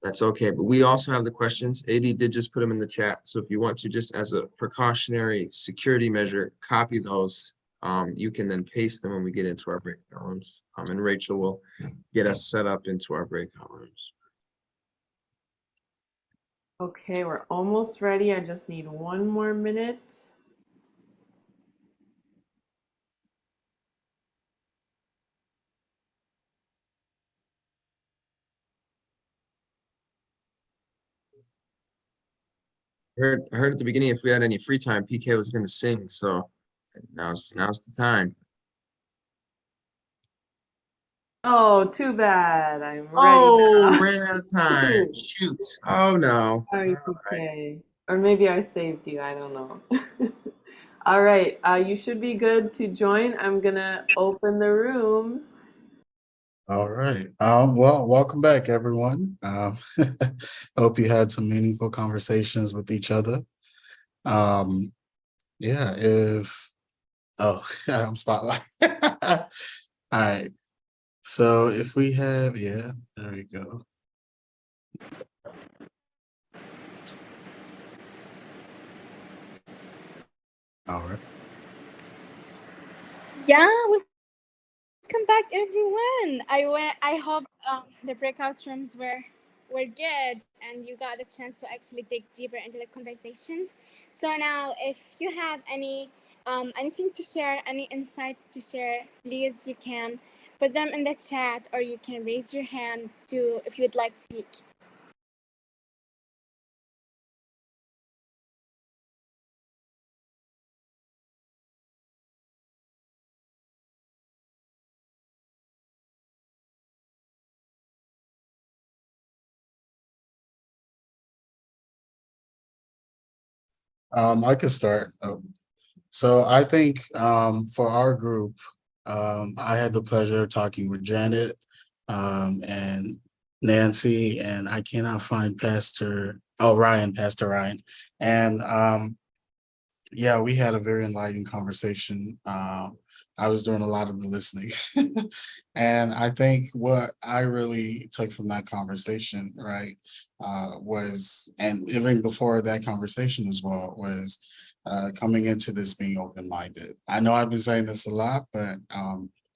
that's okay. But we also have the questions. AD did just put them in the chat. So if you want to, just as a precautionary security measure, copy those. You can then paste them when we get into our breakout rooms. And Rachel will get us set up into our breakout rooms. Okay, we're almost ready. I just need one more minute. I heard at the beginning if we had any free time, PK was going to sing. So now's the time. Oh, too bad. I'm ready Oh, now. ran out of time. Shoot. Oh no. Sorry, PK. Or maybe I saved you. I don't know. All right. You should be good to join. I'm gonna open the rooms. All right. Well, welcome back, everyone. Hope you had some meaningful conversations with each other. Yeah, I'm spotlight. All right. So if we have, yeah, there we go. All right. Yeah, welcome back, everyone. I hope the breakout rooms were good and you got a chance to actually dig deeper into the conversations. So now, if you have anything to share, any insights to share, please you can put them in the chat, or you can raise your hand to if you'd like to speak. I can start. So I think for our group, I had the pleasure of talking with Janet and Nancy, and I cannot find Pastor Ryan. And yeah, we had a very enlightening conversation. I was doing a lot of the listening. And I think what I really took from that conversation, right, was, and even before that conversation as well, was coming into this being open-minded. I know I've been saying this a lot, but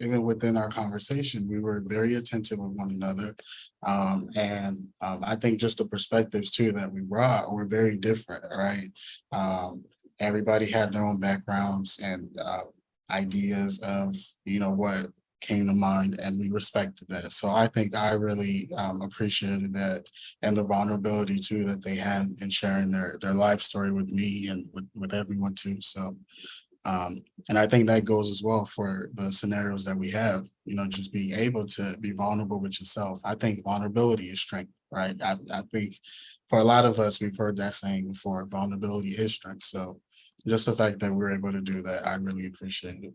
even within our conversation, we were very attentive with one another. I think just the perspectives too that we brought were very different, right? Everybody had their own backgrounds and ideas of, what came to mind, and we respected that. So I think I really appreciated that, and the vulnerability too that they had in sharing their life story with me and with everyone too. So and I think that goes as well for the scenarios that we have, just being able to be vulnerable with yourself. I think vulnerability is strength, right? I think for a lot of us, we've heard that saying before, vulnerability is strength. So just the fact that we're able to do that, I really appreciate it.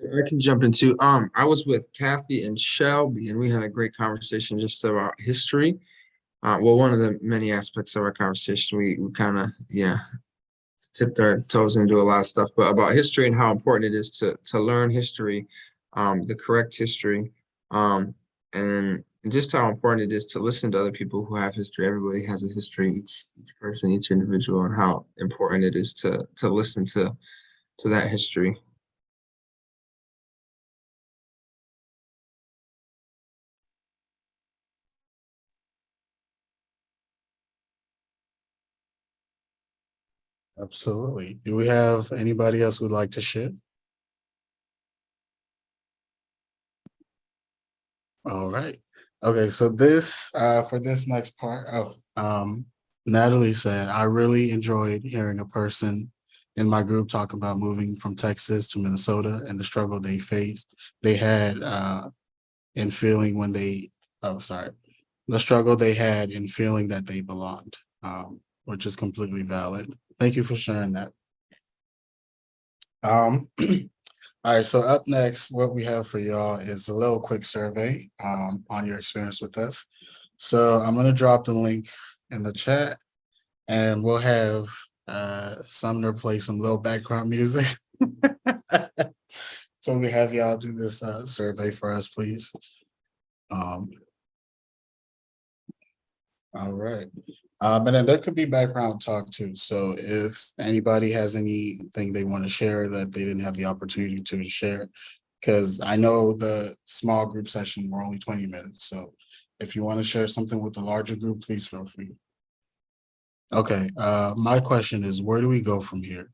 I can jump into, I was with Kathy and Shelby, and we had a great conversation just about history. Well, one of the many aspects of our conversation, we kind of, tipped our toes into a lot of stuff, but about history and how important it is to learn history, the correct history, and just how important it is to listen to other people who have history. Everybody has a history, each person, each individual, and how important it is to listen to that history. Absolutely. Do we have anybody else who'd like to share? All right. Okay, so this for this next part, Natalie said, I really enjoyed hearing a person in my group talk about moving from Texas to Minnesota and the struggle they had in feeling when they, the struggle they had in feeling that they belonged, which is completely valid. Thank you for sharing that. All right, so up next, what we have for y'all is a little quick survey on your experience with us. So I'm gonna drop the link in the chat, and we'll have Sumner play some little background music. So we have y'all do this survey for us, please. All right. But then there could be background talk too. So if anybody has anything they want to share that they didn't have the opportunity to share, because I know the small group session were only 20 minutes. So if you want to share something with the larger group, please feel free. Okay. My question is, where do we go from here?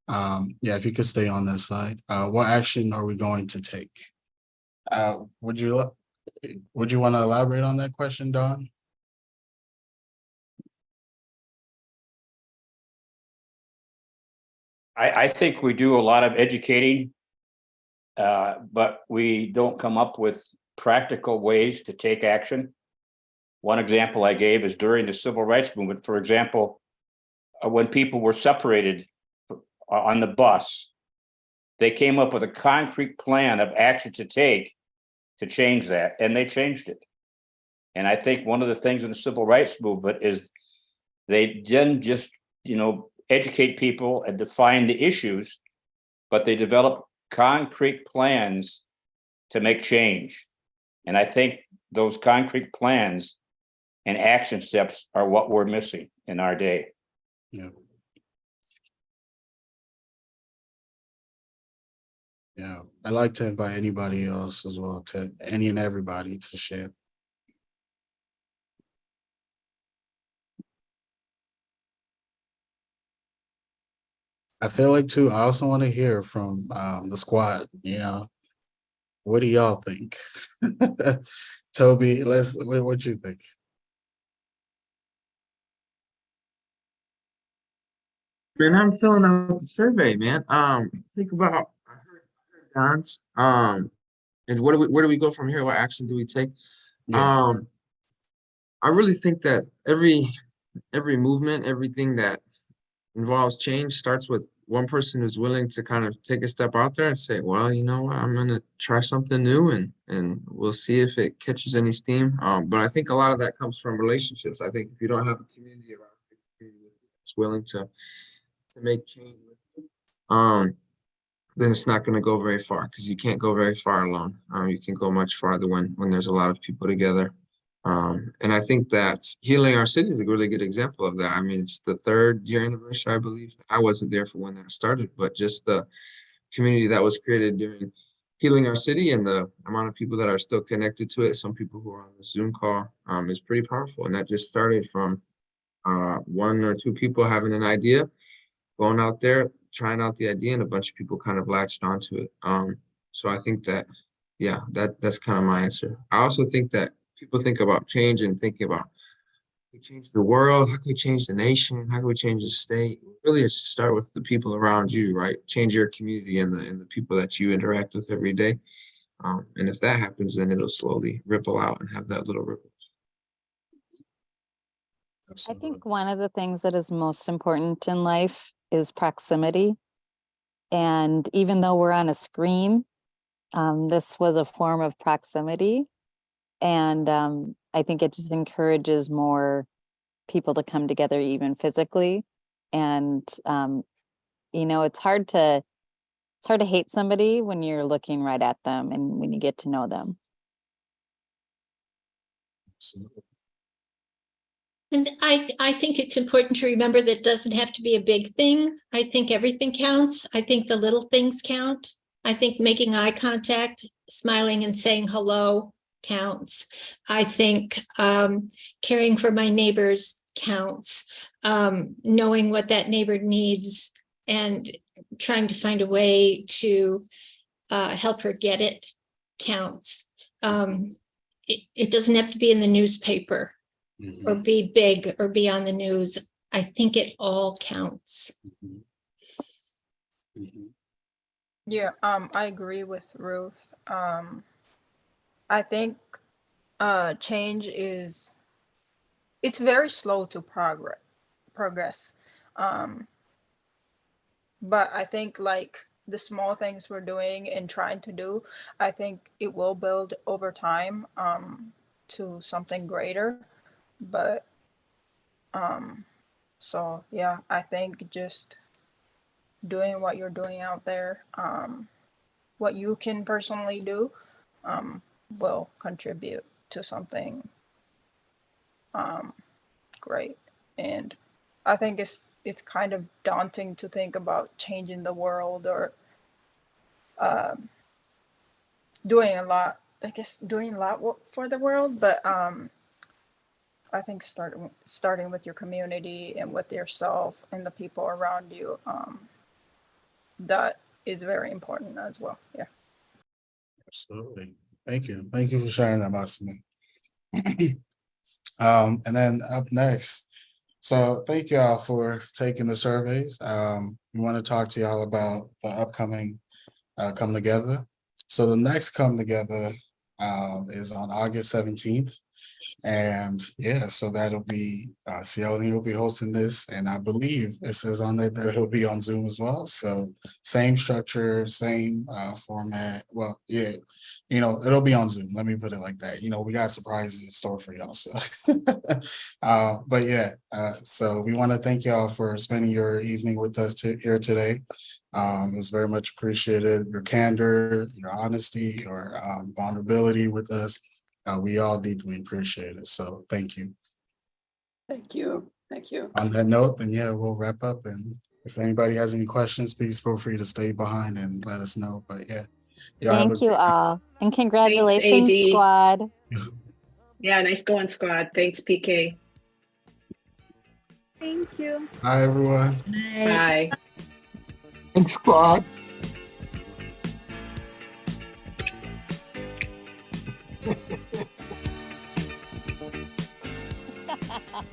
Yeah, if you could stay on that side. What action are we going to take? Would you want to elaborate on that question, Dawn? I think we do a lot of educating, but we don't come up with practical ways to take action. One example I gave is during the civil rights movement, for example, when people were separated on the bus, they came up with a concrete plan of action to take to change that, and they changed it. And I think one of the things in the civil rights movement is they didn't just, educate people and define the issues, but they develop concrete plans to make change. And I think those concrete plans and action steps are what we're missing in our day. Yeah. Yeah, I'd like to invite anybody else as well, to any and everybody to share. I feel like too, I also want to hear from the squad, what do y'all think? Toby, what you think? Man, I'm filling out the survey, man. Think about Don's, and where do we go from here? What action do we take? Yeah. I really think that every movement, everything that involves change starts with one person who's willing to kind of take a step out there and say, well, you know what, I'm gonna try something new and we'll see if it catches any steam. But I think a lot of that comes from relationships. I think if you don't have a community around you that's willing to make change with you, then it's not going to go very far because you can't go very far alone. You can go much farther when there's a lot of people together. And I think that Healing Our City is a really good example of that. I mean, it's the 3rd year anniversary, I believe. I wasn't there for when that started, but just the community that was created during Healing Our City and the amount of people that are still connected to it, some people who are on the Zoom call, is pretty powerful. And that just started from 1 or 2 people having an idea, going out there, trying out the idea, and a bunch of people kind of latched onto it. So I think that, yeah, that's kind of my answer. I also think that people think about change and thinking about, how can we change the world? How can we change the nation? How can we change the state? Really, it's start with the people around you, right? Change your community and the people that you interact with every day. And if that happens, then it'll slowly ripple out and have that little ripple. I think one of the things that is most important in life is proximity. And even though we're on a screen, this was a form of proximity. And I think it just encourages more people to come together even physically. And, you know, it's hard to hate somebody when you're looking right at them and when you get to know them. Absolutely. And I think it's important to remember that it doesn't have to be a big thing. I think everything counts. I think the little things count. I think making eye contact, smiling and saying hello counts. I think caring for my neighbors counts. Knowing what that neighbor needs and trying to find a way to help her get it counts. It doesn't have to be in the newspaper. Mm-hmm. Or be big or be on the news. I think it all counts. Mm-hmm. Mm-hmm. Yeah, I agree with Ruth. I think change it's very slow to progress. But I think like the small things we're doing and trying to do, I think it will build over time to something greater. But so yeah, I think just doing what you're doing out there, what you can personally do, will contribute to something great. And I think it's kind of daunting to think about changing the world or doing a lot. I guess doing a lot for the world, but I think starting with your community and with yourself and the people around you, that is very important as well. Yeah. Absolutely. Thank you. Thank you for sharing that, Masumi. And then up next, so thank y'all for taking the surveys. We want to talk to y'all about the upcoming Come Together. So the next Come Together is on August 17th. And yeah, so that'll be CLNE will be hosting this, and I believe it says on there that it'll be on Zoom as well. So same structure, same format. Well, yeah, you know, it'll be on Zoom. Let me put it like that. You know, we got surprises in store for y'all. So, but yeah, so we want to thank y'all for spending your evening with us here today. It was very much appreciated. Your candor, your honesty, your vulnerability with us. We all deeply appreciate it. So thank you. Thank you. Thank you. On that note, then yeah, we'll wrap up. And if anybody has any questions, please feel free to stay behind and let us know. But yeah. Thank you all. And congratulations, AD. squad. Yeah, nice going, squad. Thanks, PK. Thank you. Bye, everyone. Bye. Thanks, squad. Ha ha ha.